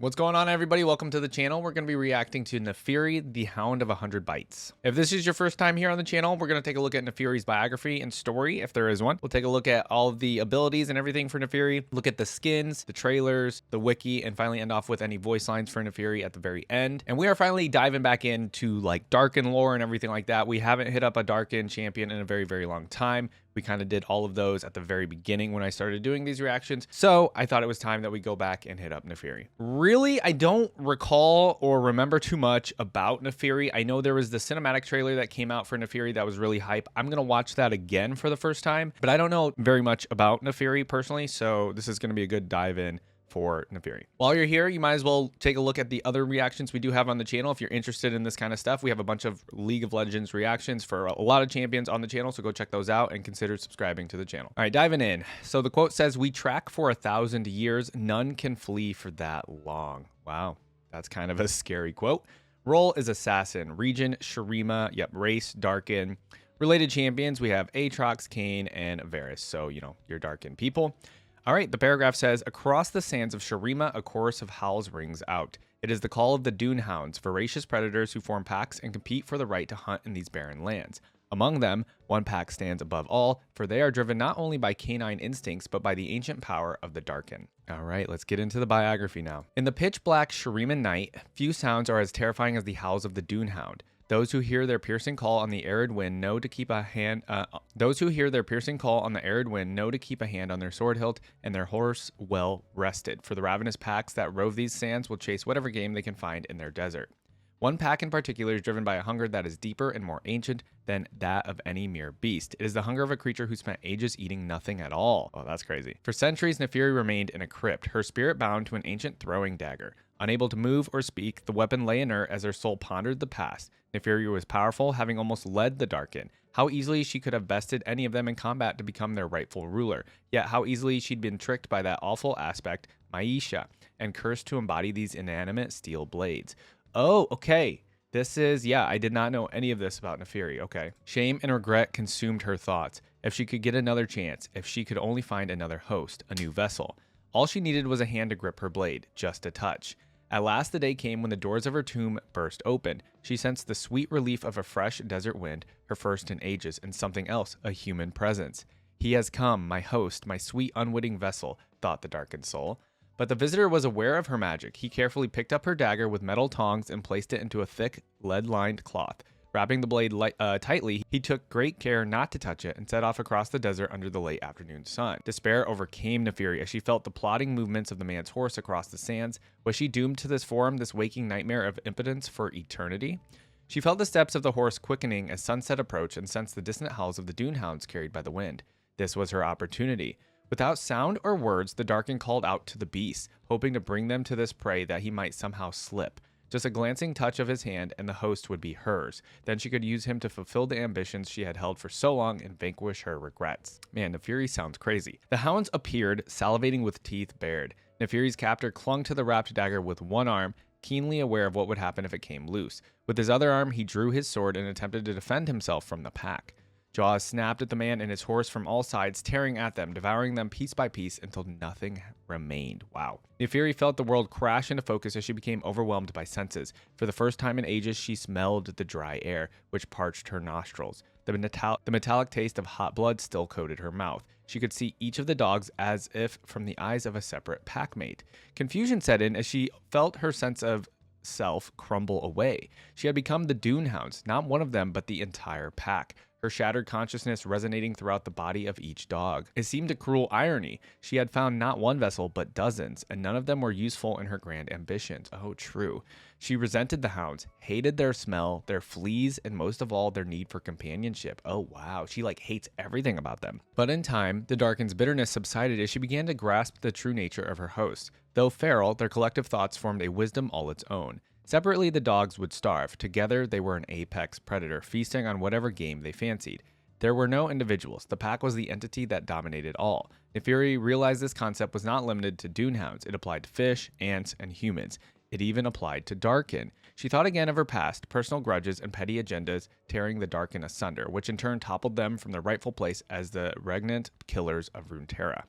What's going on, everybody? Welcome to the channel. We're going to be reacting to Naafiri, the Hound of 100 Bites. If this is your first time here on the channel, we're going to take a look at Naafiri's biography and story, if there is one. We'll take a look at all of the abilities and everything for Naafiri, look at the skins, the trailers, the wiki, and finally end off with any voice lines for Naafiri at the very end. And we are finally diving back into like Darkin lore and everything like that. We haven't hit up a Darkin champion in a very, very long time. We kind of did all of those at the very beginning when I started doing these reactions. So I thought it was time that we go back and hit up Naafiri. Really, I don't recall or remember too much about Naafiri. I know there was the cinematic trailer that came out for Naafiri that was really hype. I'm going to watch that again for the first time, but I don't know very much about Naafiri personally. So this is going to be a good dive in for Naafiri. While you're here, you might as well take a look at the other reactions we do have on the channel. If you're interested in this kind of stuff, we have a bunch of League of Legends reactions for a lot of champions on the channel, so go check those out and consider subscribing to the channel. All right, diving in. So the quote says, "We track for 1,000 years, none can flee for that long." Wow, that's kind of a scary quote. Role is assassin, region Shurima, yep, race Darkin. Related champions, we have Aatrox, Kayn, and Varus, so you know, your Darkin people. All right, the paragraph says, "Across the sands of Shurima, a chorus of howls rings out. It is the call of the Dune Hounds, voracious predators who form packs and compete for the right to hunt in these barren lands. Among them, one pack stands above all, for they are driven not only by canine instincts, but by the ancient power of the Darkin." All right, let's get into the biography now. In the pitch-black Shurima night, few sounds are as terrifying as the howls of the Dune Hound. Those who hear their piercing call on the arid wind know to keep a hand. Those who hear their piercing call on the arid wind know to keep a hand on their sword hilt and their horse well rested. For the ravenous packs that rove these sands will chase whatever game they can find in their desert. One pack in particular is driven by a hunger that is deeper and more ancient than that of any mere beast. It is the hunger of a creature who spent ages eating nothing at all. Oh, that's crazy. For centuries, Naafiri remained in a crypt, her spirit bound to an ancient throwing dagger. Unable to move or speak, the weapon lay inert as her soul pondered the past. Naafiri was powerful, having almost led the Darkin. How easily she could have bested any of them in combat to become their rightful ruler. Yet how easily she'd been tricked by that awful aspect, Maisha, and cursed to embody these inanimate steel blades. Oh, okay. This is, yeah, I did not know any of this about Naafiri. Okay. Shame and regret consumed her thoughts. If she could get another chance, if she could only find another host, a new vessel. All she needed was a hand to grip her blade, just a touch. At last the day came when the doors of her tomb burst open. She sensed the sweet relief of a fresh desert wind, her first in ages, and something else, a human presence. "He has come, my host, my sweet unwitting vessel," thought the darkened soul. But the visitor was aware of her magic. He carefully picked up her dagger with metal tongs and placed it into a thick, lead-lined cloth. Wrapping the blade tightly, he took great care not to touch it and set off across the desert under the late afternoon sun. Despair overcame Naafiri as she felt the plodding movements of the man's horse across the sands. Was she doomed to this form, this waking nightmare of impotence for eternity? She felt the steps of the horse quickening as sunset approached and sensed the distant howls of the Dune Hounds carried by the wind. This was her opportunity. Without sound or words, the Darkin called out to the beasts, hoping to bring them to this prey that he might somehow slip. Just a glancing touch of his hand and the host would be hers. Then she could use him to fulfill the ambitions she had held for so long and vanquish her regrets. Man, Naafiri sounds crazy. The hounds appeared, salivating with teeth bared. Naafiri's captor clung to the wrapped dagger with one arm, keenly aware of what would happen if it came loose. With his other arm, he drew his sword and attempted to defend himself from the pack. Jaws snapped at the man and his horse from all sides, tearing at them, devouring them piece by piece until nothing remained. Wow. Naafiri felt the world crash into focus as she became overwhelmed by senses. For the first time in ages, she smelled the dry air, which parched her nostrils. The metallic taste of hot blood still coated her mouth. She could see each of the dogs as if from the eyes of a separate packmate. Confusion set in as she felt her sense of self crumble away. She had become the Dune Hounds, not one of them, but the entire pack. Her shattered consciousness resonating throughout the body of each dog. It seemed a cruel irony. She had found not one vessel, but dozens, and none of them were useful in her grand ambitions. Oh, true. She resented the hounds, hated their smell, their fleas, and most of all, their need for companionship. Oh, wow. She hates everything about them. But in time, the Darkin's bitterness subsided as she began to grasp the true nature of her host. Though feral, their collective thoughts formed a wisdom all its own. Separately, the dogs would starve. Together, they were an apex predator, feasting on whatever game they fancied. There were no individuals. The pack was the entity that dominated all. Naafiri realized this concept was not limited to Dune Hounds. It applied to fish, ants, and humans. It even applied to Darkin. She thought again of her past, personal grudges, and petty agendas tearing the Darkin asunder, which in turn toppled them from their rightful place as the regnant killers of Runeterra.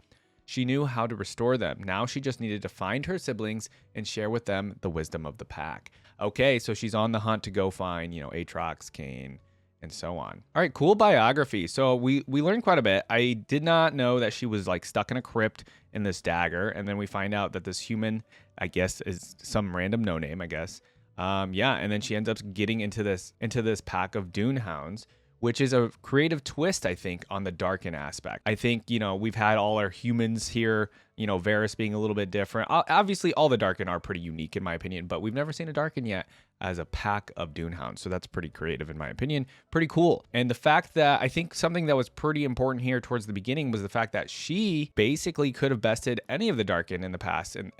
She knew how to restore them. Now she just needed to find her siblings and share with them the wisdom of the pack. Okay, so she's on the hunt to go find, Aatrox, Kane, and so on. All right, cool biography. So we learned quite a bit. I did not know that she was like stuck in a crypt in this dagger, and then we find out that this human, I guess, is some random no name, I guess. Yeah, and then she ends up getting into this pack of Dune Hounds, which is a creative twist, I think, on the Darkin aspect. I think, we've had all our humans here, Varys being a little bit different. Obviously, all the Darkin are pretty unique, in my opinion, but we've never seen a Darkin yet as a pack of Dune Hounds. So that's pretty creative, in my opinion. Pretty cool. And the fact that I think something that was pretty important here towards the beginning was the fact that she basically could have bested any of the Darkin in the past in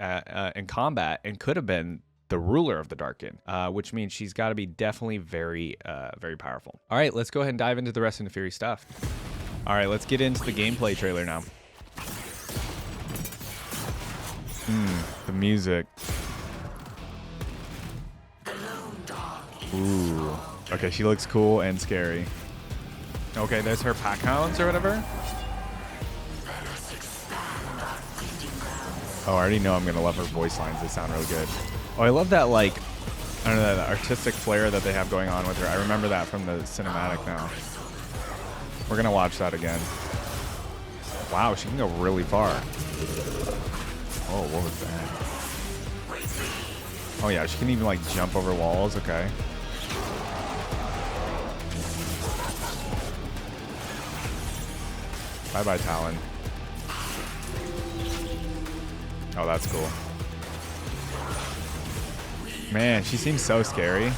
combat and could have been the ruler of the Darkin, which means she's got to be definitely very, very powerful. All right, let's go ahead and dive into the rest of Naafiri stuff. All right, let's get into the gameplay trailer now. The music. Ooh. Okay, she looks cool and scary. Okay, there's her pack hounds or whatever. Oh, I already know I'm gonna love her voice lines. They sound really good. Oh, I love that, like, I don't know, that artistic flair that they have going on with her. I remember that from the cinematic now. We're gonna watch that again. Wow, she can go really far. Oh, what was that? Oh yeah, she can even like jump over walls. Okay. Bye-bye, Talon. Oh, that's cool. Man, she seems so scary.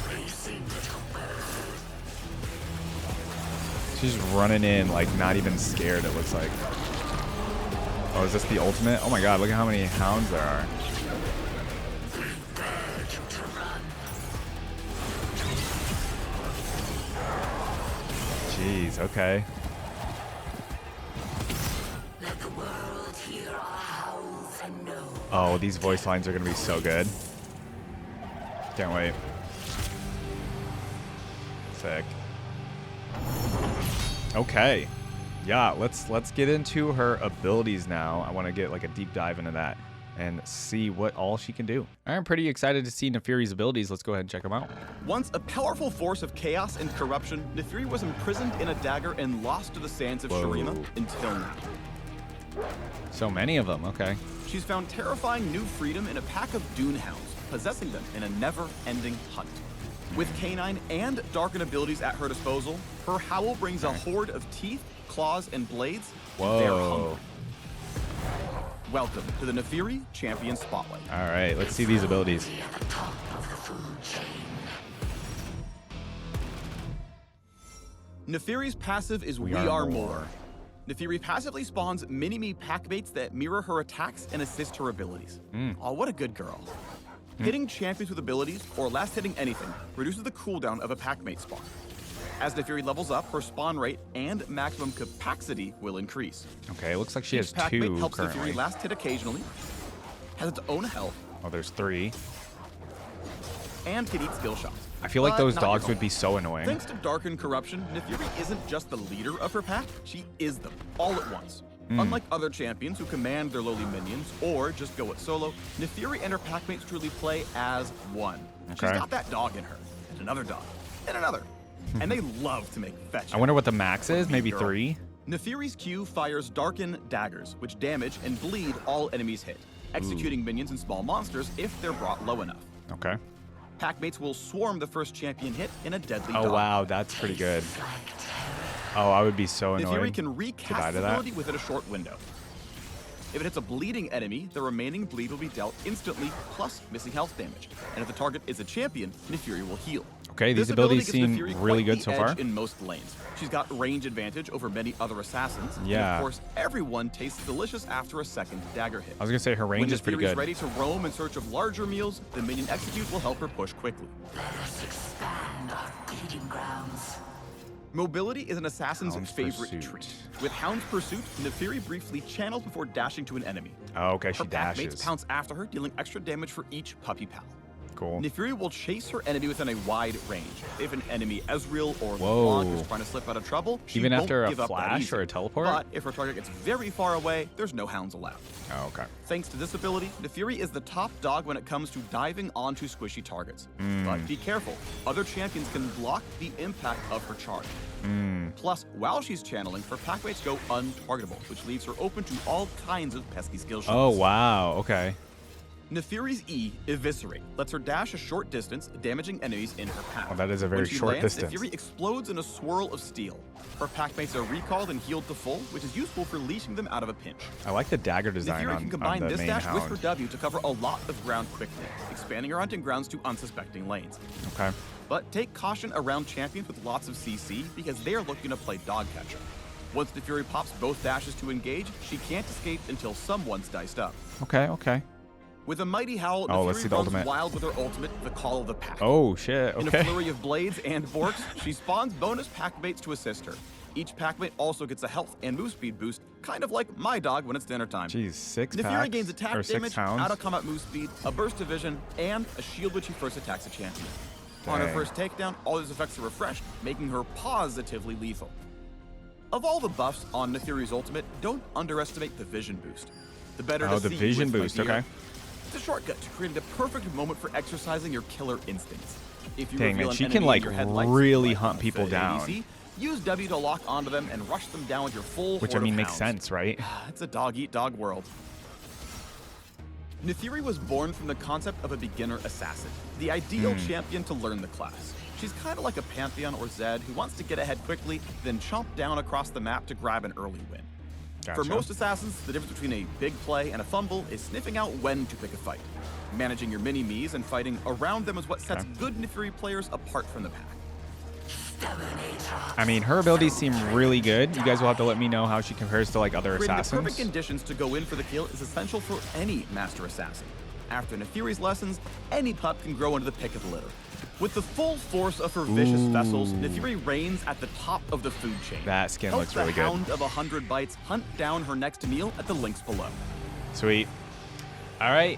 She's running in, like, not even scared, it looks like. Oh, is this the ultimate? Oh my god, look at how many hounds there are. Jeez, okay. Oh, these voice lines are gonna be so good. Can't wait. Sick. Okay. Yeah, let's get into her abilities now. I want to get like a deep dive into that and see what all she can do. I'm pretty excited to see Naafiri's abilities. Let's go ahead and check them out. Once a powerful force of chaos and corruption, Naafiri was imprisoned in a dagger and lost to the sands of Shurima until now. So many of them, okay. She's found terrifying new freedom in a pack of Dune Hounds, possessing them in a never-ending hunt. With canine and Darkin abilities at her disposal, her howl brings a horde of teeth, claws, and blades. Whoa. They're hungry. Welcome to the Naafiri Champion Spotlight. All right, let's see these abilities. Naafiri's passive is We Are More. Naafiri passively spawns mini-me packmates that mirror her attacks and assist her abilities. Oh, what a good girl. Hitting champions with abilities, or last hitting anything, reduces the cooldown of a packmate spawn. As Naafiri levels up, her spawn rate and maximum capacity will increase. Okay, it looks like she has Each packmate two helps currently. Naafiri last hit occasionally, has its own health, Oh, there's three. and can eat skill shots. I feel like But those not dogs your would be so annoying. Thanks to Darkin corruption, Naafiri isn't just the leader of her pack, she is them, all at once. Unlike other champions who command their lowly minions, or just go it solo, Naafiri and her packmates truly play as one. Okay. She's got that dog in her, and another dog, and another. And they love to make fetch. I wonder what the max is, maybe Girl. 3? Naafiri's Q fires Darkin daggers, which damage and bleed all enemies hit, executing minions and small monsters if they're brought low enough. Okay. Packmates will swarm the first champion hit in a deadly Oh dog. wow, that's pretty good. Oh, I would be so annoyed. Naafiri can die recast to that. ability within a short window. If it hits a bleeding enemy, the remaining bleed will be dealt instantly, plus missing health damage. And if the target is a champion, Naafiri will heal. Okay, these This ability abilities gives seem Naafiri really quite good the so edge far. in most lanes. She's got range advantage over many other assassins. Yeah. And of course, everyone tastes delicious after a second dagger hit. I was gonna say her range When is pretty Naafiri's good. ready to roam in search of larger meals, the minion execute will help her push quickly. Let us expand our feeding grounds. Mobility is an assassin's Hound's favorite Pursuit. treat. With Hound's Pursuit, Naafiri briefly channels before dashing to an enemy. Oh, okay, she Her packmates dashes. pounce after her, dealing extra damage for each puppy pal. Cool. Naafiri will chase her enemy within a wide range. If an enemy Ezreal or Whoa. LeBlanc is trying to slip out of trouble, she Even won't after a give up that flash easy. or a teleport? But if her target gets very far away, there's no Hounds allowed. Oh, okay. Thanks to this ability, Naafiri is the top dog when it comes to diving onto squishy targets. But be careful, other champions can block the impact of her charge. Plus, while she's channeling, her packmates go untargetable, which leaves her open to all kinds of pesky skill shots. Oh, wow. Okay. Naafiri's E, Eviscerate, lets her dash a short distance, damaging enemies in her path. Oh, that is a very when she short lands, distance. Naafiri explodes in a swirl of steel. Her packmates are recalled and healed to full, which is useful for leashing them out of a pinch. I like the dagger design Naafiri on, can combine on the this main dash with her Hound. W to cover a lot of ground quickly, expanding her hunting grounds to unsuspecting lanes. Okay. But take caution around champions with lots of CC because they are looking to play dog catcher. Once Naafiri pops both dashes to engage, she can't escape until someone's diced up. Okay, okay. With a mighty howl, Oh, let's see Naafiri the runs ultimate. wild with her ultimate, the Call of the Pack. Oh, shit. In a Okay. flurry of blades and borks, she spawns bonus packmates to assist her. Each packmate also gets a health and move speed boost, kind of like my dog when it's dinner time. Jeez, 6 Naafiri packs gains attack or 6 damage, Hounds. out of combat move speed, a burst of vision, and a shield when she first attacks a champion. On her Dang. first takedown, all these effects are refreshed, making her positively lethal. Of all the buffs on Naafiri's ultimate, don't underestimate the vision boost. The better Oh, to the see vision with my boost, gear. okay. It's a shortcut to creating the perfect moment for exercising your killer instincts. If you Dang, reveal man, an she enemy can, in like, your headlights, really like hunt people said down. ADC, use W to lock onto them and rush them down with your full Which, I horde mean, of makes hounds. sense, right? It's a dog-eat-dog world. Naafiri was born from the concept of a beginner assassin, the ideal champion to learn the class. She's kind of like a Pantheon or Zed who wants to get ahead quickly, then chomp down across the map to grab an early win. For Gotcha. most assassins, the difference between a big play and a fumble is sniffing out when to pick a fight. Managing your mini-me's and fighting around them is what sets good Naafiri players apart from the pack. I mean, her abilities seem really good. You guys will have to let me know how she compares to, like, other Creating the assassins. perfect conditions to go in for the kill is essential for any master assassin. After Naafiri's lessons, any pup can grow into the pick of the litter. With the full force of her vicious vessels, Naafiri reigns at the top of the food chain. That skin Help looks the really good. Hound of 100 bites hunt down her next meal at the links below. Sweet. All right.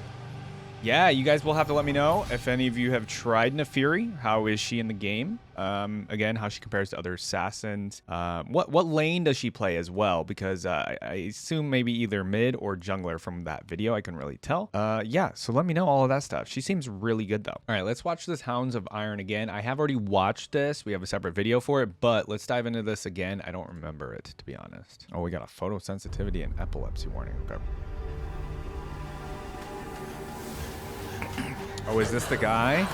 Yeah, you guys will have to let me know if any of you have tried Naafiri. How is she in the game? Again, how she compares to other assassins. What lane does she play as well? Because I assume maybe either mid or jungler from that video. I couldn't really tell. Yeah, so let me know all of that stuff. She seems really good though. All right, let's watch this Hounds of Iron again. I have already watched this. We have a separate video for it, but let's dive into this again. I don't remember it, to be honest. Oh, we got a photosensitivity and epilepsy warning. Okay. Oh, is this the guy?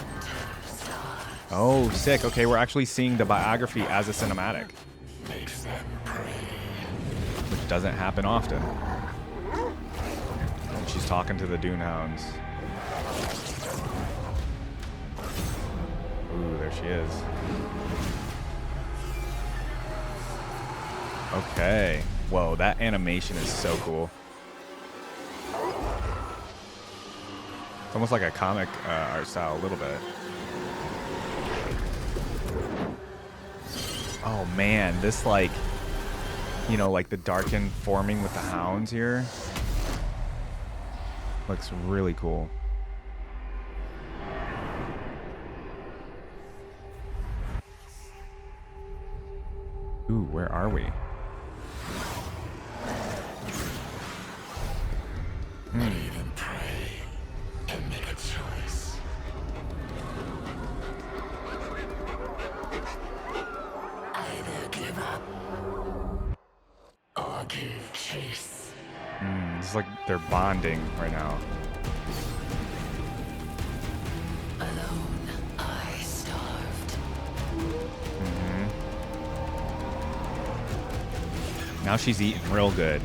Oh, sick. Okay, we're actually seeing the biography as a cinematic. Which doesn't happen often. And she's talking to the Dune Hounds. Ooh, there she is. Okay. Whoa, that animation is so cool. It's almost like a comic art style a little bit. Oh man, this like, you know, like the Darkin forming with the Hounds here. Looks really cool. Ooh, where are we? Even pray and make a choice. Either give up or give chase. It's like they're bonding right now. Alone, I starved. Now she's eating real good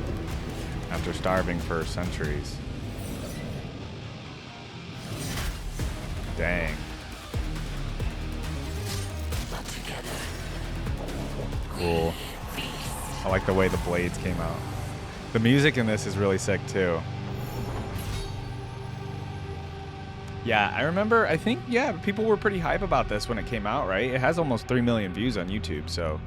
after starving for centuries. Dang. But together, Cool. I like the way the blades came out. The music in this is really sick too. Yeah, I remember, I think, yeah, people were pretty hype about this when it came out, right? It has almost 3 million views on YouTube, so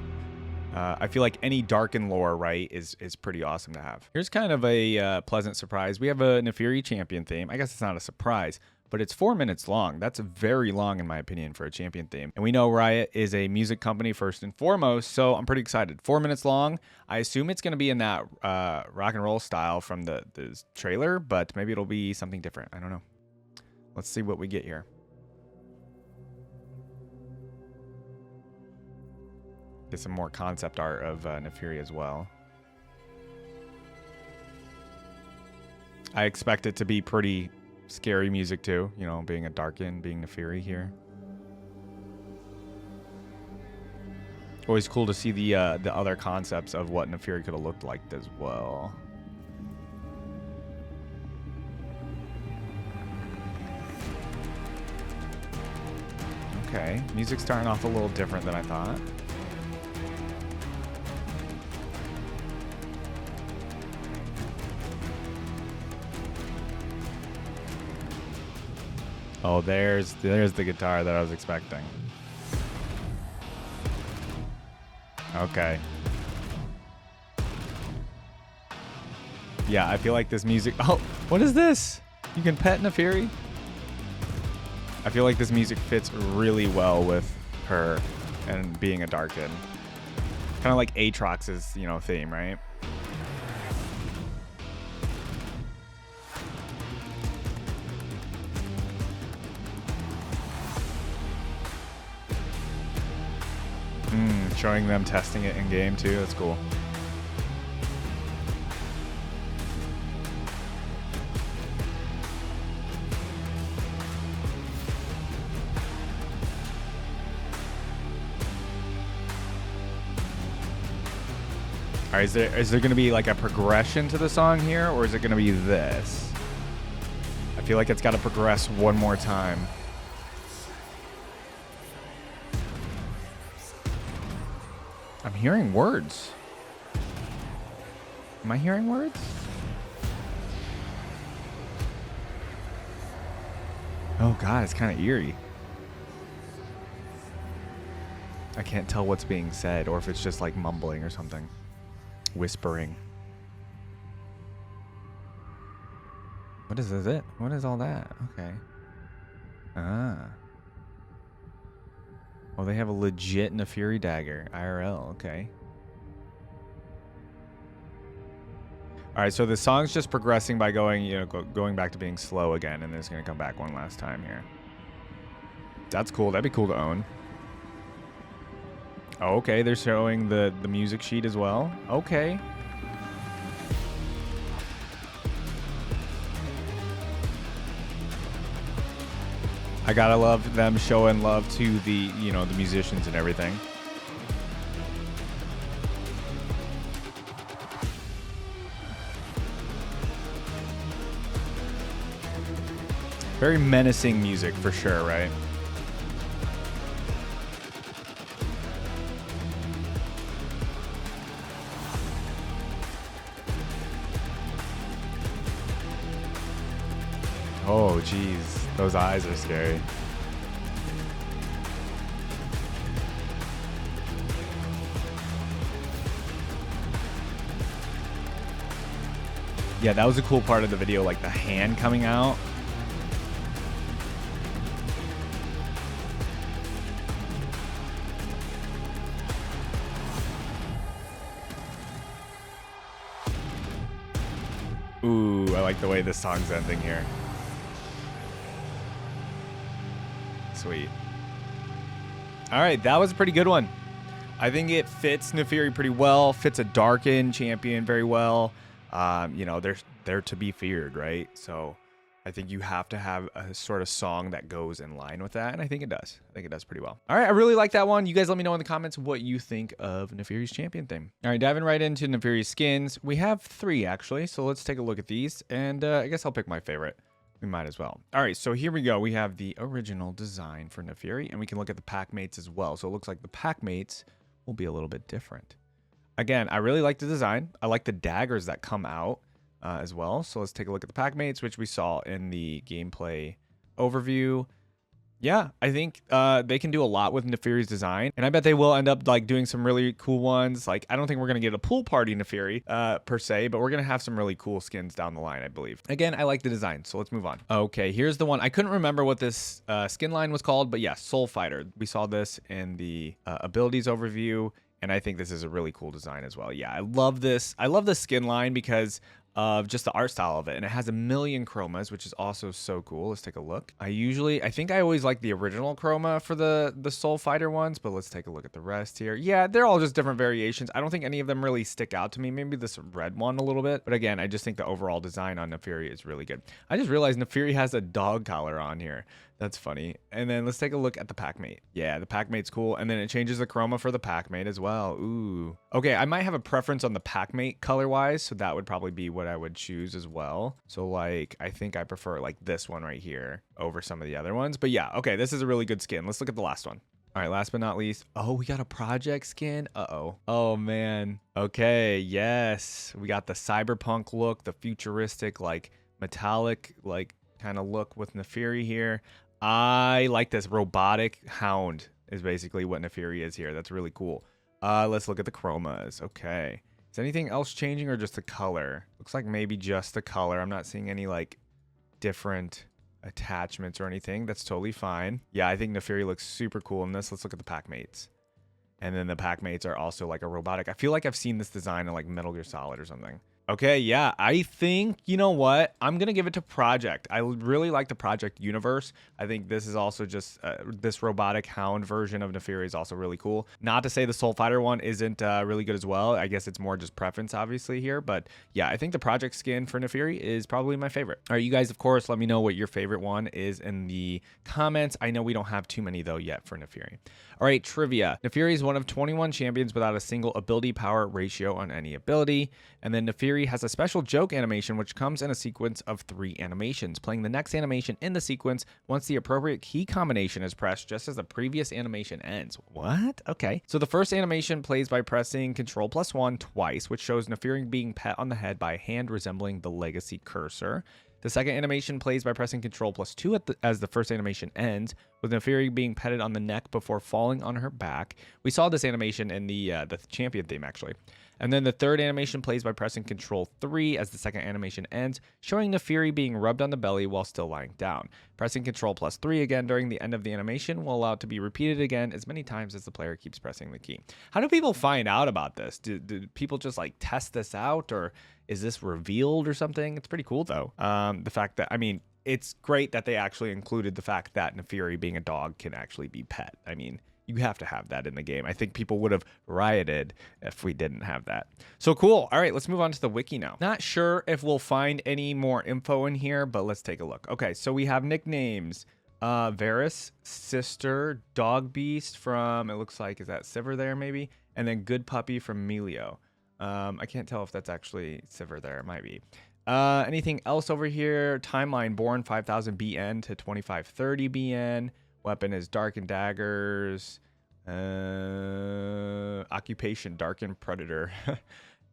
I feel like any Darkin lore, right, is pretty awesome to have. Here's kind of a pleasant surprise. We have a Naafiri champion theme. I guess it's not a surprise, but it's 4 minutes long. That's very long in my opinion for a champion theme. And we know Riot is a music company first and foremost, so I'm pretty excited. 4 minutes long. I assume it's going to be in that rock and roll style from the trailer, but maybe it'll be something different. I don't know. Let's see what we get here. Get some more concept art of Naafiri as well. I expect it to be pretty scary music too, you know, being a Darkin, being Naafiri here. Always cool to see the other concepts of what Naafiri could have looked like as well. Okay, music's starting off a little different than I thought. Oh, there's the guitar that I was expecting. Okay. Yeah, I feel like this music... Oh, what is this? You can pet Naafiri? I feel like this music fits really well with her and being a Darkin. Kind of like Aatrox's, you know, theme, right? Showing them testing it in game too. That's cool. All right, is there going to be like a progression to the song here, or is it going to be this? I feel like it's got to progress one more time. I'm hearing words. Am I hearing words? Oh God, it's kind of eerie. I can't tell what's being said or if it's just like mumbling or something. Whispering. What is it? What is all that? Okay. Ah. Oh, they have a legit Naafiri dagger. IRL, okay. All right, so the song's just progressing by going, you know, going back to being slow again, and then it's going to come back one last time here. That's cool. That'd be cool to own. Oh, okay, they're showing the music sheet as well. Okay. I gotta love them showing love to the, you know, the musicians and everything. Very menacing music for sure, right? Oh, geez. Those eyes are scary. Yeah, that was a cool part of the video, like the hand coming out. Ooh, I like the way this song's ending here. Sweet. All right, that was a pretty good one. I think it fits Naafiri pretty well, fits a Darkin champion very well. You know, they're to be feared, right? So I think you have to have a sort of song that goes in line with that, and I think it does. I think it does pretty well. All right, I really like that one. You guys let me know in the comments what you think of Naafiri's champion theme. All right, diving right into Naafiri's skins. We have 3, actually, so let's take a look at these, and I guess I'll pick my favorite. We might as well. All right, so here we go. We have the original design for Naafiri, and we can look at the pack mates as well. So it looks like the pack mates will be a little bit different. Again, I really like the design. I like the daggers that come out as well. So let's take a look at the pack mates, which we saw in the gameplay overview. Yeah, I think they can do a lot with Naafiri's design, and I bet they will end up like doing some really cool ones. Like, I don't think we're gonna get a pool party Naafiri per se, but we're gonna have some really cool skins down the line, I believe. Again, I like the design, so let's move on. Okay, here's the one. I couldn't remember what this skin line was called, but yeah, Soul Fighter. We saw this in the abilities overview, and I think this is a really cool design as well. Yeah, I love this. I love the skin line because of just the art style of it, and it has a million chromas, which is also so cool. Let's take a look. I think I always like the original chroma for the Soul Fighter ones, but let's take a look at the rest here. Yeah, they're all just different variations. I don't think any of them really stick out to me. Maybe this red one a little bit, but again, I just think the overall design on Naafiri is really good. I just realized Naafiri has a dog collar on here. That's funny. And then let's take a look at the Packmate. Yeah, the Packmate's cool. And then it changes the chroma for the Packmate as well. Ooh. Okay, I might have a preference on the Packmate color-wise, so that would probably be what I would choose as well. So like, I think I prefer like this one right here over some of the other ones. But yeah, okay, this is a really good skin. Let's look at the last one. All right, last but not least. Oh, we got a project skin. Uh-oh. Oh, man. Okay, yes. We got the cyberpunk look, the futuristic, like, metallic, like, kind of look with Naafiri here. I like this. Robotic Hound is basically what Naafiri is here. That's really cool. Let's look at the chromas. Okay. Is anything else changing or just the color? Looks like maybe just the color. I'm not seeing any, like, different attachments or anything. That's totally fine. Yeah, I think Naafiri looks super cool in this. Let's look at the Packmates. And then the Packmates are also like a robotic. I feel like I've seen this design in like Metal Gear Solid or something. Okay, yeah, I think, you know what? I'm going to give it to Project. I really like the Project universe. I think this is also just, this robotic hound version of Naafiri is also really cool. Not to say the Soul Fighter one isn't really good as well. I guess it's more just preference, obviously, here. But yeah, I think the Project skin for Naafiri is probably my favorite. All right, you guys, of course, let me know what your favorite one is in the comments. I know we don't have too many, though, yet for Naafiri. All right, trivia. Naafiri is one of 21 champions without a single ability power ratio on any ability. And then Naafiri has a special joke animation which comes in a sequence of 3 animations, playing the next animation in the sequence once the appropriate key combination is pressed, just as the previous animation ends. What? Okay. So the first animation plays by pressing Ctrl+1 twice, which shows Naafiri being pat on the head by a hand resembling the legacy cursor. The second animation plays by pressing Ctrl+2 as the first animation ends, with Naafiri being petted on the neck before falling on her back. We saw this animation in the champion theme, actually. And then the third animation plays by pressing Ctrl+3 as the second animation ends, showing Naafiri being rubbed on the belly while still lying down. Pressing Ctrl+3 again during the end of the animation will allow it to be repeated again as many times as the player keeps pressing the key. How do people find out about this? Do people just like test this out, or is this revealed or something? It's pretty cool though. The fact that, I mean, it's great that they actually included the fact that Naafiri being a dog can actually be pet. I mean, you have to have that in the game. I think people would have rioted if we didn't have that. So cool. All right, let's move on to the wiki now. Not sure if we'll find any more info in here, but let's take a look. Okay, so we have nicknames. Varys, Sister, Dog Beast from, it looks like, is that Sivir there maybe? And then Good Puppy from Melio. I can't tell if that's actually Sivir there. It might be. Anything else over here? Timeline, born 5000 BN to 2530 BN. Weapon is Darkin daggers. Occupation, Darkin Predator.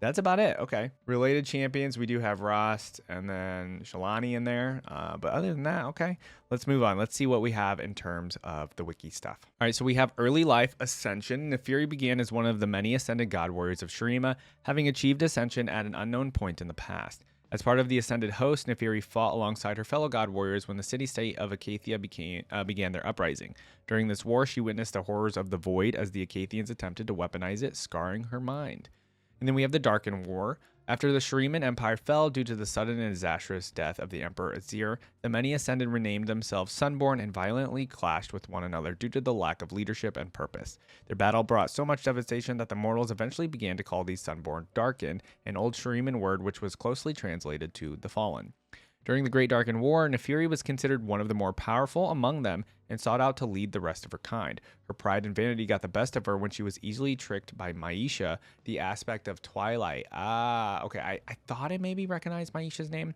That's about it. Okay. Related champions, we do have Rost and then Shalani in there. But other than that, okay. Let's move on. Let's see what we have in terms of the wiki stuff. All right, so we have early life ascension. Naafiri began as one of the many ascended god warriors of Shurima, having achieved ascension at an unknown point in the past. As part of the ascended host, Naafiri fought alongside her fellow god warriors when the city-state of Acathia began their uprising. During this war, she witnessed the horrors of the Void as the Acathians attempted to weaponize it, scarring her mind. And then we have the Darkin War. After the Shuriman Empire fell due to the sudden and disastrous death of the Emperor Azir, the many ascended renamed themselves Sunborn and violently clashed with one another due to the lack of leadership and purpose. Their battle brought so much devastation that the mortals eventually began to call these Sunborn Darkin, an old Shuriman word which was closely translated to the Fallen. During the Great Darkin War, Naafiri was considered one of the more powerful among them and sought out to lead the rest of her kind. Her pride and vanity got the best of her when she was easily tricked by Maisha, the aspect of Twilight. Okay, I thought I maybe recognized Maisha's name.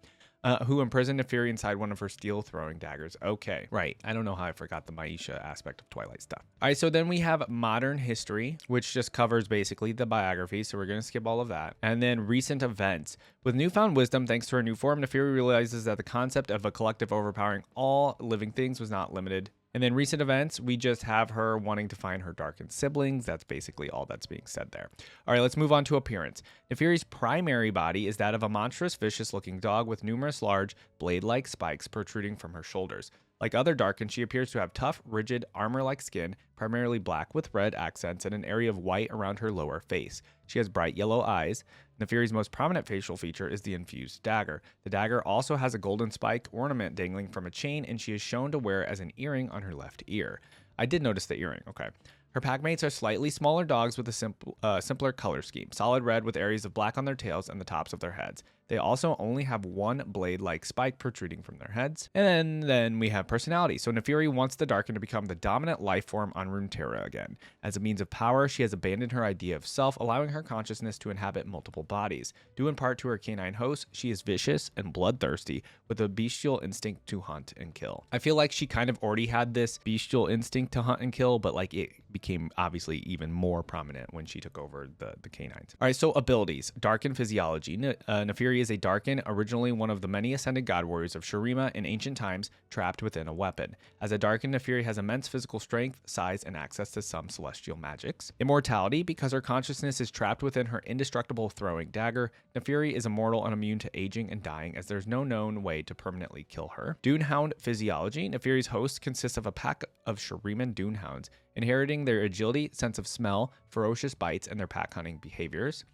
Who imprisoned Naafiri inside one of her steel-throwing daggers. Okay, right. I don't know how I forgot the Maisha aspect of Twilight stuff. All right, so then we have modern history, which just covers basically the biography, so we're going to skip all of that. And then recent events. With newfound wisdom, thanks to her new form, Naafiri realizes that the concept of a collective overpowering all living things was not limited And then recent events, we just have her wanting to find her Darkin siblings. That's basically all that's being said there. All right, let's move on to appearance. Naafiri's primary body is that of a monstrous, vicious-looking dog with numerous large, blade-like spikes protruding from her shoulders. Like other Darkin, she appears to have tough, rigid, armor-like skin, primarily black with red accents and an area of white around her lower face. She has bright yellow eyes. Naafiri's most prominent facial feature is the infused dagger. The dagger also has a golden spike ornament dangling from a chain, and she is shown to wear it as an earring on her left ear. I did notice the earring, okay. Her packmates are slightly smaller dogs with a simpler color scheme, solid red with areas of black on their tails and the tops of their heads. They also only have one blade-like spike protruding from their heads. And then we have personality. So Naafiri wants the Darkin to become the dominant life form on Runeterra again. As a means of power, she has abandoned her idea of self, allowing her consciousness to inhabit multiple bodies. Due in part to her canine host, she is vicious and bloodthirsty, with a bestial instinct to hunt and kill. I feel like she kind of already had this bestial instinct to hunt and kill, but like it became obviously even more prominent when she took over the canines. All right, so abilities. Darkin physiology. Naafiri is a Darkin, originally one of the many ascended god warriors of Shurima in ancient times, trapped within a weapon. As a Darkin, Naafiri has immense physical strength, size, and access to some celestial magics. Immortality. Because her consciousness is trapped within her indestructible throwing dagger, Naafiri is immortal and immune to aging and dying, as there's no known way to permanently kill her. Dunehound physiology. Naafiri's host consists of a pack of Shuriman Dunehounds, inheriting their agility, sense of smell, ferocious bites, and their pack hunting behaviors.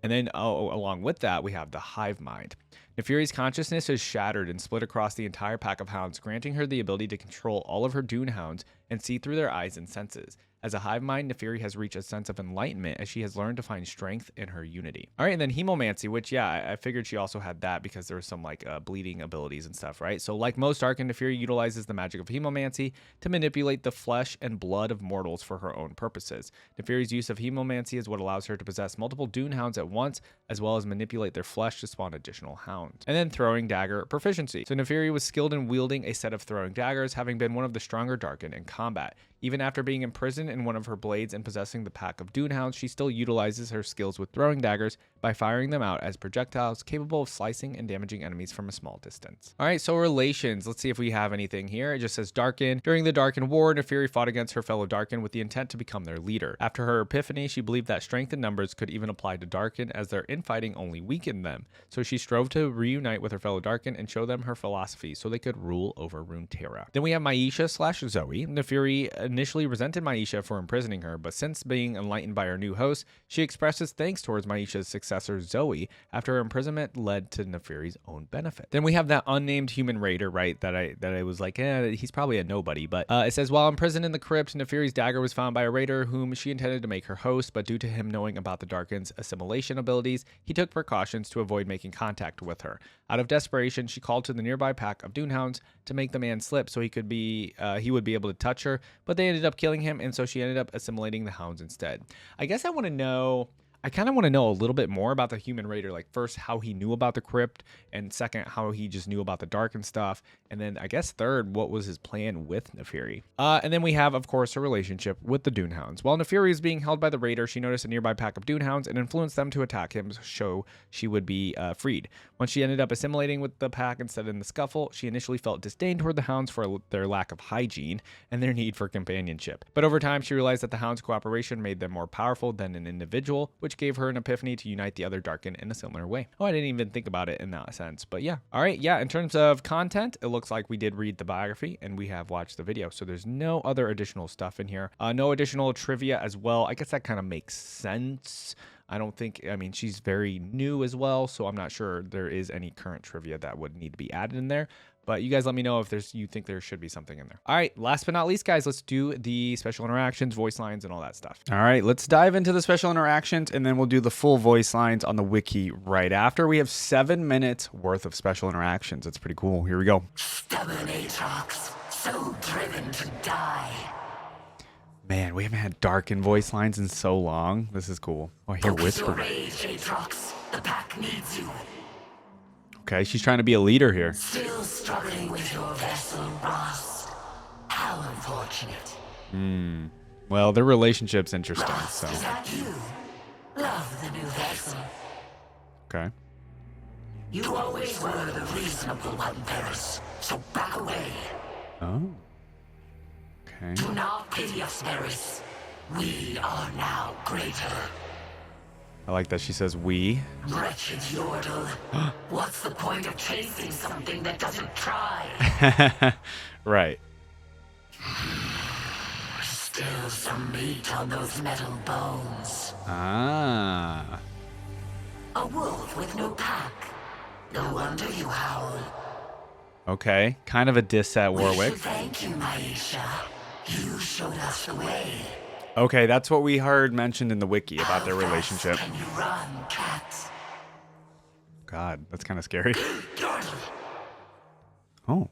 And then along with that, we have the hive mind. Naafiri's consciousness is shattered and split across the entire pack of hounds, granting her the ability to control all of her Dunehounds and see through their eyes and senses. As a hive mind, Naafiri has reached a sense of enlightenment as she has learned to find strength in her unity. All right, and then hemomancy, which, yeah, I figured she also had that because there was some like bleeding abilities and stuff, right? So like most Darkin, Naafiri utilizes the magic of hemomancy to manipulate the flesh and blood of mortals for her own purposes. Naafiri's use of hemomancy is what allows her to possess multiple Dunehounds at once, as well as manipulate their flesh to spawn additional hounds. And then throwing dagger proficiency. So Naafiri was skilled in wielding a set of throwing daggers, having been one of the stronger Darkin in combat. Even after being imprisoned in one of her blades and possessing the pack of Dunehounds, she still utilizes her skills with throwing daggers by firing them out as projectiles capable of slicing and damaging enemies from a small distance. All right, so relations. Let's see if we have anything here. It just says Darkin. During the Darkin War, Naafiri fought against her fellow Darkin with the intent to become their leader. After her epiphany, she believed that strength in numbers could even apply to Darkin, as their infighting only weakened them. So she strove to reunite with her fellow Darkin and show them her philosophy so they could rule over Runeterra. Then we have Maisha/Zoe. Naafiri initially resented Maisha for imprisoning her, but since being enlightened by her new host, she expresses thanks towards Maisha's successor Zoe after her imprisonment led to Naafiri's own benefit. Then we have that unnamed human raider, right, that I was like, he's probably a nobody, but it says, while imprisoned in the crypt, Naafiri's dagger was found by a raider whom she intended to make her host, but due to him knowing about the Darkin's assimilation abilities, he took precautions to avoid making contact with her. Out of desperation, she called to the nearby pack of Dunehounds to make the man slip so he would be able to touch her, but they ended up killing him, and so she ended up assimilating the hounds instead. I guess I kind of want to know a little bit more about the human raider, like first how he knew about the crypt, and second how he just knew about the Darkin stuff, and then I guess third what was his plan with Naafiri. And then we have, of course, her relationship with the Dunehounds. While Naafiri is being held by the raider, she noticed a nearby pack of Dunehounds and influenced them to attack him so she would be freed. Once she ended up assimilating with the pack instead in the scuffle, she initially felt disdain toward the hounds for their lack of hygiene and their need for companionship. But over time, she realized that the hounds' cooperation made them more powerful than an individual, which gave her an epiphany to unite the other Darkin in a similar way. Oh, I didn't even think about it in that sense, but yeah. All right, yeah, in terms of content, it looks like we did read the biography and we have watched the video, so there's no other additional stuff in here. No additional trivia as well. I guess that kind of makes sense. I mean, she's very new as well, so I'm not sure there is any current trivia that would need to be added in there. But you guys let me know if you think there should be something in there. All right, last but not least, guys, let's do the special interactions, voice lines, and all that stuff. All right, let's dive into the special interactions, and then we'll do the full voice lines on the wiki right after. We have 7 minutes worth of special interactions. That's pretty cool. Here we go. Stubborn Aatrox, so driven to die. Man, we haven't had Darkin voice lines in so long. This is cool. Oh, I hear whisper. Rage, Aatrox. The pack needs you. Okay, she's trying to be a leader here. Still struggling with your vessel, Ross. How unfortunate. Well, their relationship's interesting, Ross, so. is that you? Love the new vessel. Okay. You always were the reasonable one, Paris. So back away. Oh. not pity us, Varys. We are now greater. I like that she says we. Wretched Yordle. What's the point of chasing something that doesn't try? Right. Still some meat on those metal bones. Ah. A wolf with no pack. No wonder you howl. Okay. Kind of a diss at We Warwick. should thank you, Maisha. You showed us the way. Okay, that's what we heard mentioned in the wiki about their How fast relationship. Can you run, cat? God, that's kind of scary. Yordle. Oh.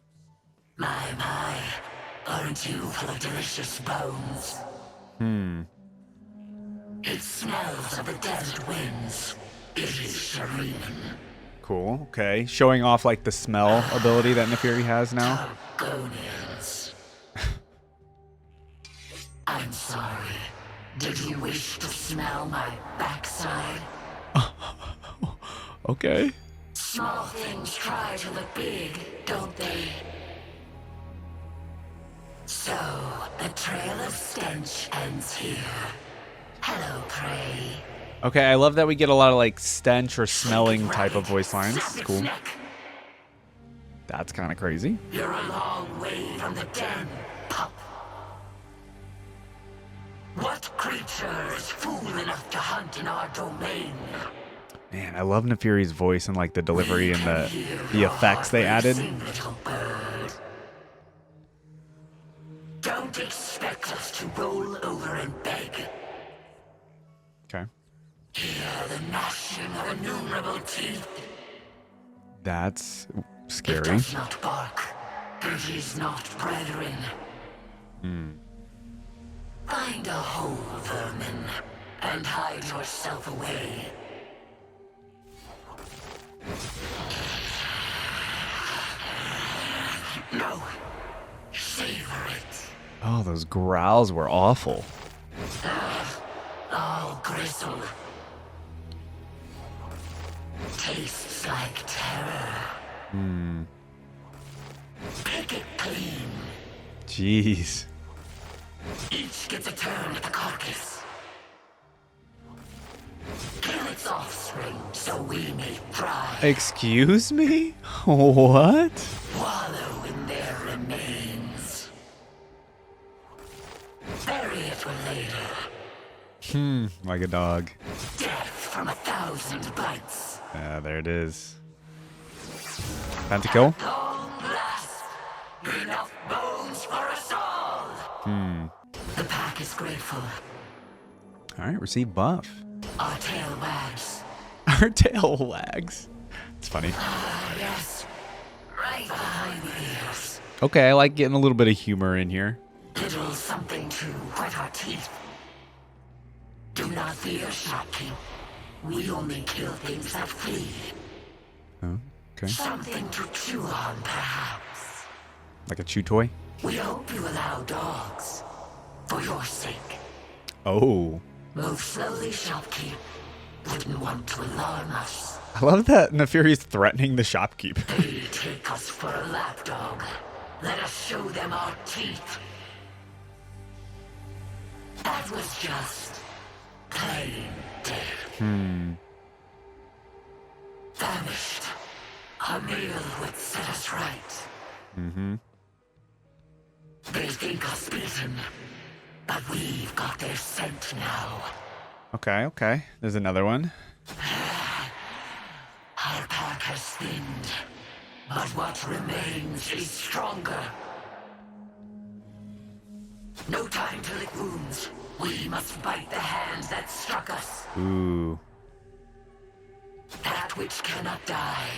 My. Aren't you full of delicious bones? It smells of the desert winds. It is Shireen. Cool. Okay. Showing off like the smell ability that Naafiri has now. Targonians. I'm sorry. Did you wish to smell my backside? Okay. Small things try to look big, don't they? So, the trail of stench ends here. Hello, prey. Okay, I love that we get a lot of like stench or smelling type of voice lines. Snap its Cool. neck. That's kind of crazy. You're a long way from the den, pup. What creature is fool enough to hunt in our domain? Man, I love Naafiri's voice and like the delivery We and can the hear effects they your added. racing, little bird. Don't expect us to roll over and beg. Okay. Hear the gnashing of innumerable teeth. That's It scary. does not bark. It is not brethren. Find a hole, vermin, and hide yourself away. No. Savor it. Oh, those growls were awful. All gristle. Tastes like terror. Pick it clean. Jeez. Each gets a turn at the carcass. Kill its offspring so we may thrive. Excuse me? What? Wallow in their remains. Bury it for later. Like a dog. Death from 1,000 bites. There it is. Pentakill? Long last. Enough bones for us all. The pack is grateful. All right, receive buff. Our tail wags. Our tail wags. It's funny. Ah, yes. Right behind the ears. Okay, I like getting a little bit of humor in here. Little something to whet our teeth. Do not fear, shopkeep. We only kill things that flee. Oh, okay. Something to chew on, perhaps. Like a chew toy? We hope you allow dogs. For your sake. Oh. Move slowly, shopkeep. Wouldn't want to alarm us. I love that Naafiri's threatening the shopkeep. They take us for a lapdog. Let us show them our teeth. That was just plain dead. Famished. A meal would set us right. They think us beaten, but we've got their scent now. Okay, okay. There's another one. Our pack has thinned, but what remains is stronger. No time to lick wounds. We must bite the hand that struck us. Ooh. That which cannot die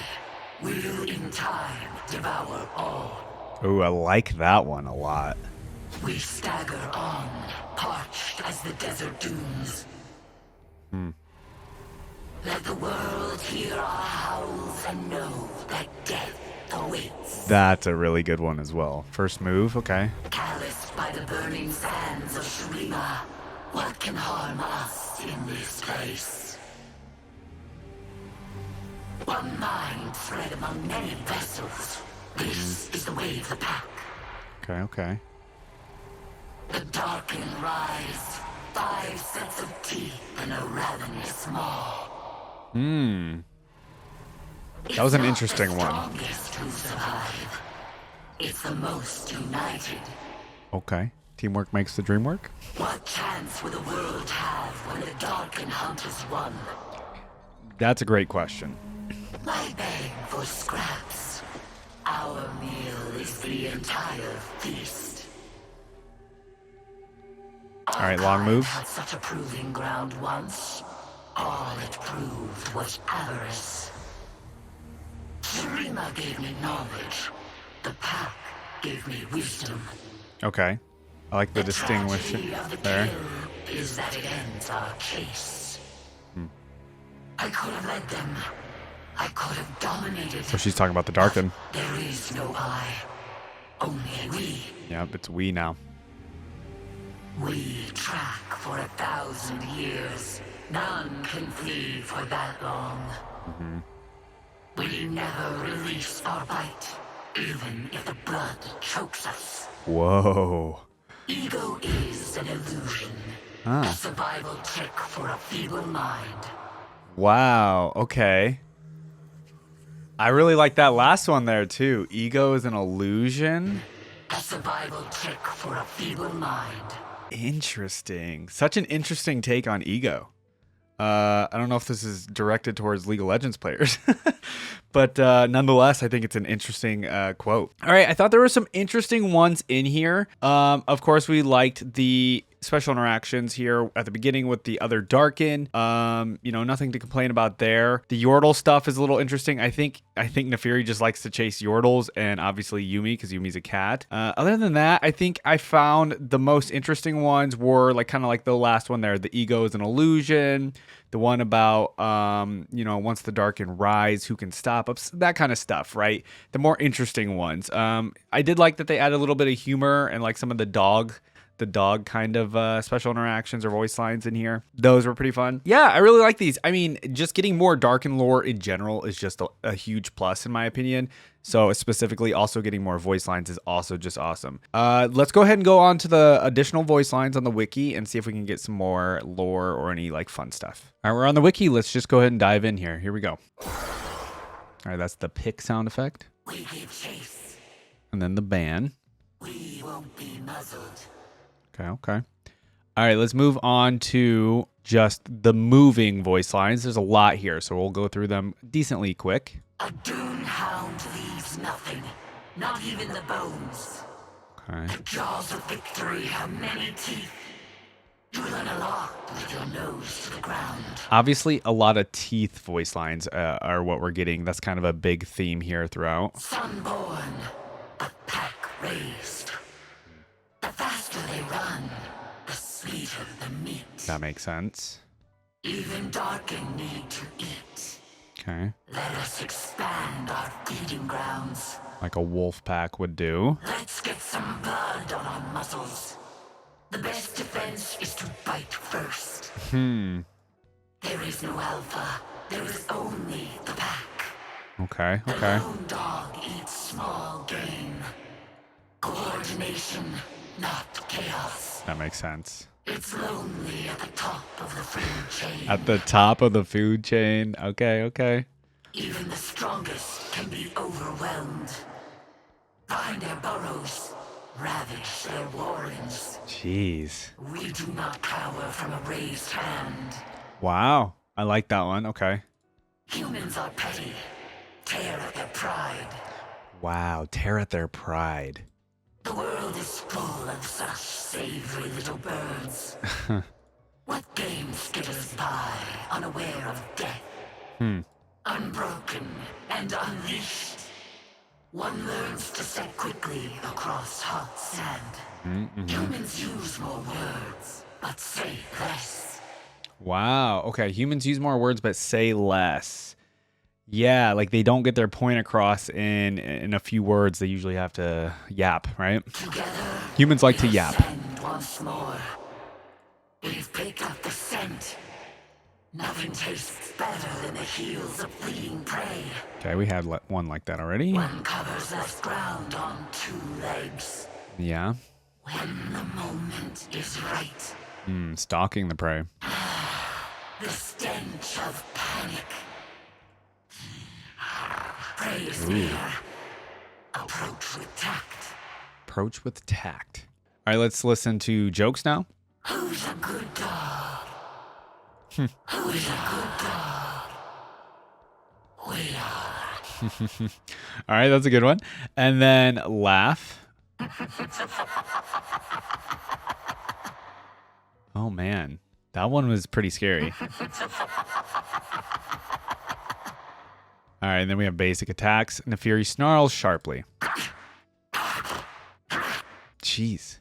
will in time devour all. Ooh, I like that one a lot. We stagger on, parched as the desert dunes. Let the world hear our howls and know that death awaits. That's a really good one as well. First move, okay. Calloused by the burning sands of Shurima, what can harm us in this place? One mind spread among many vessels. This is the way of the pack. Okay, okay. The Darkin rise. 5 sets of teeth and a ravenous maw. That was an interesting one. Strongest who survive. It's the most united. Okay. Teamwork makes the dream work? What chance will the world have when the Darkin hunters won? That's a great question. Why beg for scraps? Our meal is the entire feast. All right, long move. Had such a proving ground once. All it proved was avarice. Shurima gave me knowledge. The pack gave me wisdom. Okay. I like the distinguishing tragedy of the there. kill is that it ends our chase. I could have led them. I could have dominated. So she's talking about the Darkin. There is no I. Only we. Yep, it's we now. We track for 1,000 years. None can flee for that long. We never release our bite, even if the blood chokes us. Whoa. Ego is an illusion. A survival trick for a feeble mind. Wow. Okay. I really like that last one there too. Ego is an illusion. A survival trick for a feeble mind. Interesting. Such an interesting take on ego. I don't know if this is directed towards League of Legends players, but nonetheless, I think it's an interesting quote. All right, I thought there were some interesting ones in here. Of course, we liked the special interactions here at the beginning with the other Darkin. Nothing to complain about there. The Yordle stuff is a little interesting. I think Naafiri just likes to chase Yordles, and obviously Yuumi, because Yumi's a cat. Other than that, I think I found the most interesting ones were kind of like the last one there. The ego is an illusion. The one about, once the Darkin rise, who can stop us? That kind of stuff, right? The more interesting ones. I did like that they added a little bit of humor and like some of the dog kind of special interactions or voice lines in here. Those were pretty fun. Yeah, I really like these. I mean, just getting more Darkin lore in general is just a huge plus in my opinion. So specifically also getting more voice lines is also just awesome. Let's go ahead and go on to the additional voice lines on the wiki and see if we can get some more lore or any fun stuff. All right, we're on the wiki. Let's just go ahead and dive in here. Here we go. All right, that's the pick sound effect. We give chase. And then the ban. We won't be muzzled. Okay. All right, let's move on to just the moving voice lines. There's a lot here, so we'll go through them decently quick. A dune hound leaves nothing, not even the bones. Okay. The jaws of victory have many teeth. You learn a lot with your nose to the ground. Obviously, a lot of teeth voice lines are what we're getting. That's kind of a big theme here throughout. Sunborn, but pack raised. The faster they run, the sweeter the meat. That makes sense. Even Darkin need to eat. Okay. Let us expand our feeding grounds. Like a wolf pack would do. Let's get some blood on our muscles. The best defense is to bite first. There is no alpha. There is only the pack. Okay. The lone dog eats small game. Coordination, not chaos. That makes sense. It's lonely at the top of the food chain. At the top of the food chain. Okay. Even the strongest can be overwhelmed. Find their burrows, ravage their warrens. Jeez. We do not cower from a raised hand. Wow. I like that one. Okay. Humans are petty. Tear at their pride. Wow. Tear at their pride. The world is full of such savory little birds. What games get us by, unaware of death? Unbroken and unleashed. One learns to step quickly across hot sand. Humans use more words, but say less. Wow. Okay. Humans use more words, but say less. Yeah, like they don't get their point across in a few words. They usually have to yap, right? Together, Humans like to we'll yap. ascend once more. We've picked up the scent. Nothing tastes better than the heels of fleeing prey. Okay, we had one like that already. One covers less ground on 2 legs. Yeah. When the moment hunt is right. Stalking the prey. The stench of panic. Prey is near. Approach with tact. Approach with tact. All right, let's listen to jokes now. Who's a good dog? Who is a good dog? We are. All right, that's a good one. And then laugh. Oh, man. That one was pretty scary. All right, and then we have basic attacks. Naafiri snarls sharply. Jeez.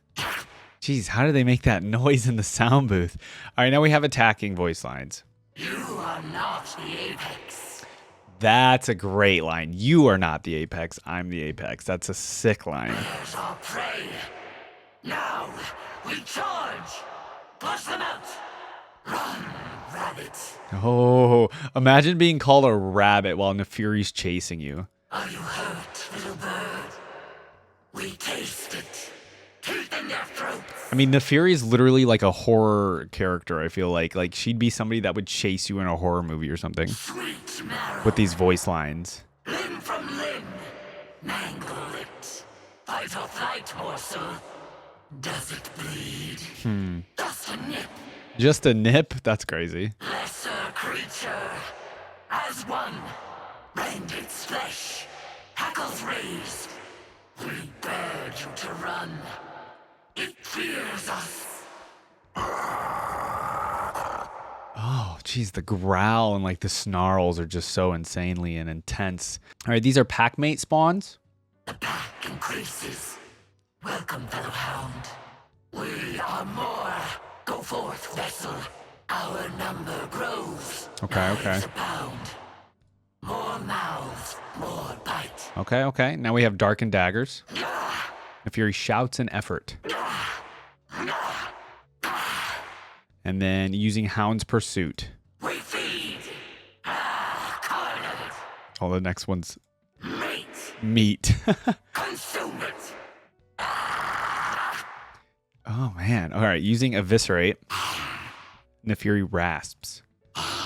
Jeez, how did they make that noise in the sound booth? All right, now we have attacking voice lines. You are not the apex. That's a great line. You are not the apex. I'm the apex. That's a sick line. There's our prey. Now we charge. Push them out. Run, rabbit. Oh, imagine being called a rabbit while Naafiri's chasing you. Are you hurt, little bird? We taste it. Teeth in their throats. I mean, Naafiri is literally like a horror character, I feel like. Like, she'd be somebody that would chase you in a horror movie or something. Sweet marrow. With these voice lines. Limb from limb. Mangle it. Fight or flight, morsel. Does it bleed? Just a nip. Just a nip? That's crazy. Lesser creature. As one. Rend its flesh. Hackles raised. We bear you to run. It fears us. Oh, geez, the growl and like the snarls are just so insanely and intense. All right, these are packmate spawns. The pack increases. Welcome, fellow hound. We are more. Go forth, vessel. Our number grows. Okay, okay. Knives abound. More mouths, more bite. Okay, okay. Now we have Darkin daggers. Naafiri shouts in effort. And then using Hounds pursuit. We feed. Carnage. Oh, the next one's Mate. meat. Consume it. Oh, man. All right, using eviscerate. Naafiri rasps. Ugh.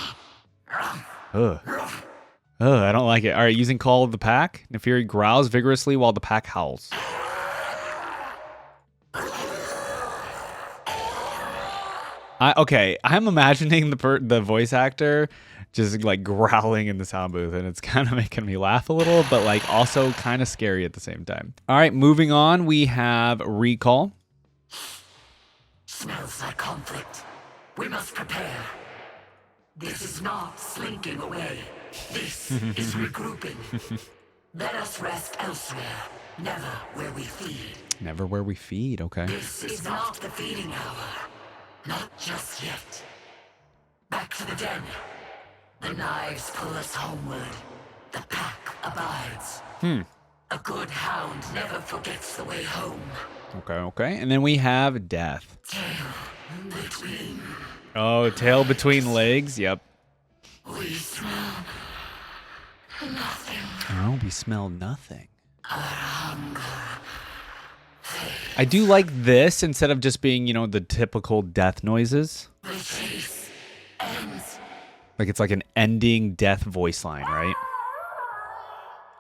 Ugh, I don't like it. All right, using Call of the Pack. Naafiri growls vigorously while the pack howls. Okay, I'm imagining the voice actor just like growling in the sound booth, and it's kind of making me laugh a little, but like also kind of scary at the same time. All right, moving on, we have Recall. Smells like conflict. We must prepare. This is not slinking away. This is regrouping. Let us rest elsewhere, never where we feed. Never where we feed, okay. This is not the feeding hour. Not just yet. Back to the den. The knives pull us homeward. The pack abides. A good hound never forgets the way home. Okay, okay. And then we have Death. Tail between. Oh, tail between legs. Yep. We smell nothing. Oh, we smell nothing. Our hunger. I do like this instead of just being, you know, the typical death noises. The chase ends. Like it's like an ending death voice line, right?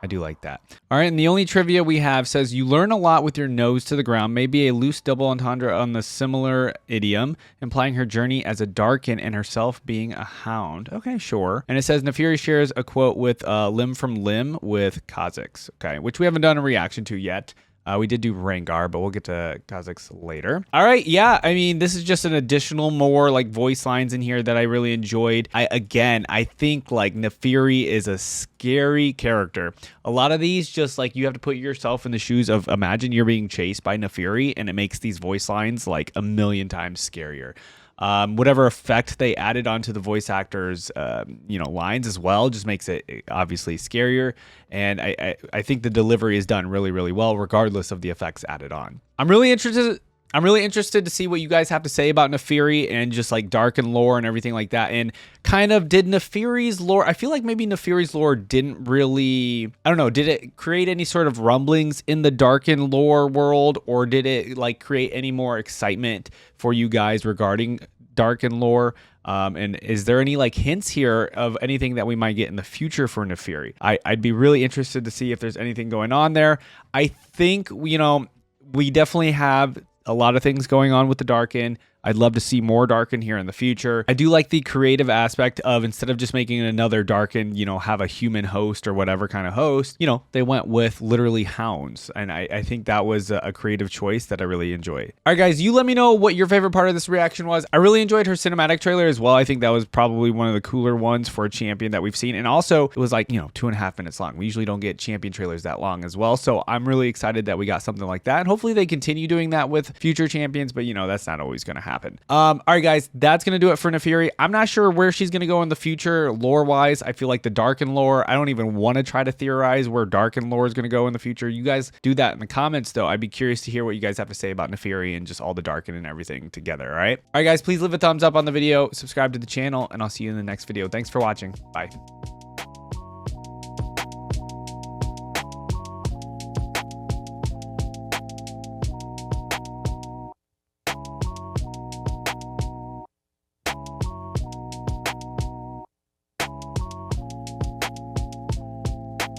I do like that. All right, and the only trivia we have says you learn a lot with your nose to the ground. Maybe a loose double entendre on the similar idiom, implying her journey as a Darkin and herself being a hound. Okay, sure. And it says Naafiri shares a quote with Limb from Limb with Kazakhs. Okay, which we haven't done a reaction to yet. We did do Rengar, but we'll get to Kazakhs later. All right, yeah, I mean, this is just an additional more like voice lines in here that I really enjoyed. I think like Naafiri is a scary character. A lot of these just like you have to put yourself in the shoes of imagine you're being chased by Naafiri, and it makes these voice lines like a million times scarier. Whatever effect they added onto the voice actors, lines as well, just makes it obviously scarier. And I think the delivery is done really, really well, regardless of the effects added on. I'm really interested I'm really interested to see what you guys have to say about Naafiri and just like Darkin lore and everything like that. And kind of, did Naafiri's lore, I feel like maybe Naafiri's lore didn't really, I don't know, did it create any sort of rumblings in the Darkin lore world, or did it like create any more excitement for you guys regarding Darkin lore? And is there any like hints here of anything that we might get in the future for Naafiri? I'd be really interested to see if there's anything going on there. I think, you know, we definitely have a lot of things going on with the Darkin. I'd love to see more Darkin here in the future. I do like the creative aspect of, instead of just making another Darkin, you know, have a human host or whatever kind of host, you know, they went with literally Hounds. And I think that was a creative choice that I really enjoyed. All right, guys, you let me know what your favorite part of this reaction was. I really enjoyed her cinematic trailer as well. I think that was probably one of the cooler ones for a champion that we've seen. And also, it was like, you know, 2.5 minutes long. We usually don't get champion trailers that long as well. So I'm really excited that we got something like that. And hopefully they continue doing that with future champions. But, you know, that's not always going to happen. All right, guys, that's going to do it for Naafiri. I'm not sure where she's going to go in the future lore-wise. I feel like the Darkin lore, I don't even want to try to theorize where Darkin lore is going to go in the future. You guys do that in the comments, though. I'd be curious to hear what you guys have to say about Naafiri and just all the Darkin and everything together, all right? All right, guys, please leave a thumbs up on the video, subscribe to the channel, and I'll see you in the next video. Thanks for watching. Bye.